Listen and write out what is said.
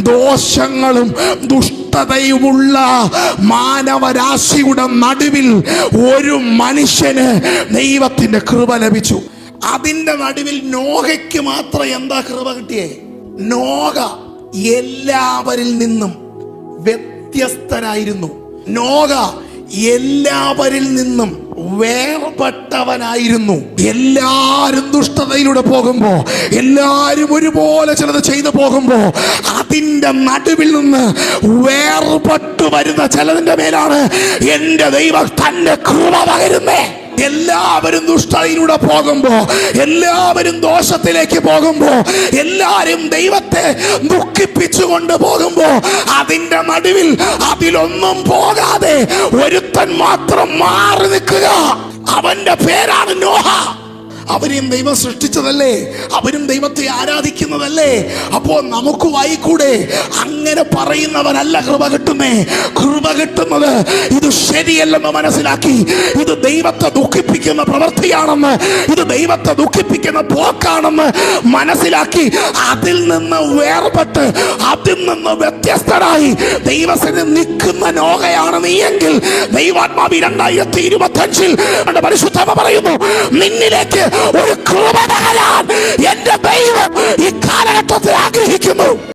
ദോഷങ്ങളും ദുഷ്ടതയുമുള്ള മാനവരാശിയുടെ നടുവിൽ ഒരു മനുഷ്യന് ദൈവത്തിന്റെ കൃപ ലഭിച്ചു. അതിന്റെ നടുവിൽ നോഹയ്ക്ക് മാത്രം എന്താ കൃപ കിട്ടിയേ? നോഹ എല്ലാവരിൽ നിന്നും വ്യത്യസ്തനായിരുന്നു. നോഹ എല്ലാവരിൽ നിന്നും വേർപെട്ടവനായിരുന്നു. എല്ലാരും ദുഷ്ടതയിലൂടെ പോകുമ്പോ, എല്ലാരും ഒരുപോലെ ചിലത് ചെയ്തു പോകുമ്പോ, അതിന്റെ നടുവിൽ നിന്ന് വേർപെട്ടു വരുന്ന ചിലതിന്റെ മേലാണ് എന്റെ ദൈവം തന്റെ കൃപ പകരുന്നേ. എല്ലാവരും ദുഷ്ടതയിലൂടെ പോകുമ്പോ, എല്ലാവരും ദോഷത്തിലേക്ക് പോകുമ്പോ, എല്ലാരും ദൈവത്തെ ദുഃഖിപ്പിച്ചുകൊണ്ട് പോകുമ്പോ, അതിന്റെ നടുവിൽ അതിലൊന്നും പോകാതെ ഒരുത്തൻ മാത്രം മാറി നിൽക്കുക. അവന്റെ പേരാണ് നോഹ. അവരെയും ദൈവം സൃഷ്ടിച്ചതല്ലേ, അവരും ദൈവത്തെ ആരാധിക്കുന്നതല്ലേ. അപ്പോ നമുക്ക് വായിക്കൂടെ? അങ്ങനെ പറയുന്നവനല്ല കൃപ കിട്ടുന്നേ. കൃപ കിട്ടുന്നത് ഇത് ശരിയല്ലെന്ന് മനസ്സിലാക്കി, ഇത് ദൈവത്തെ ദുഃഖിപ്പിക്കുന്ന പ്രവൃത്തിയാണെന്ന്, ഇത് ദൈവത്തെ ദുഃഖിപ്പിക്കുന്ന പോക്കാണെന്ന് മനസ്സിലാക്കി അതിൽ നിന്ന് വേർപെട്ട്, അതിൽ നിന്ന് വ്യത്യസ്തരായി ദൈവത്തിന് നിൽക്കുന്ന നോഹയാണ് നീയെങ്കിൽ, ദൈവാത്മാവി 2025 പരിശുദ്ധമ പറയുന്നു, നിന്നിലേക്ക് ഒരു കൃപ പകരാൻ എന്റെ ദൈവം ഈ കാലഘട്ടത്തിൽ ആഗ്രഹിക്കുന്നു.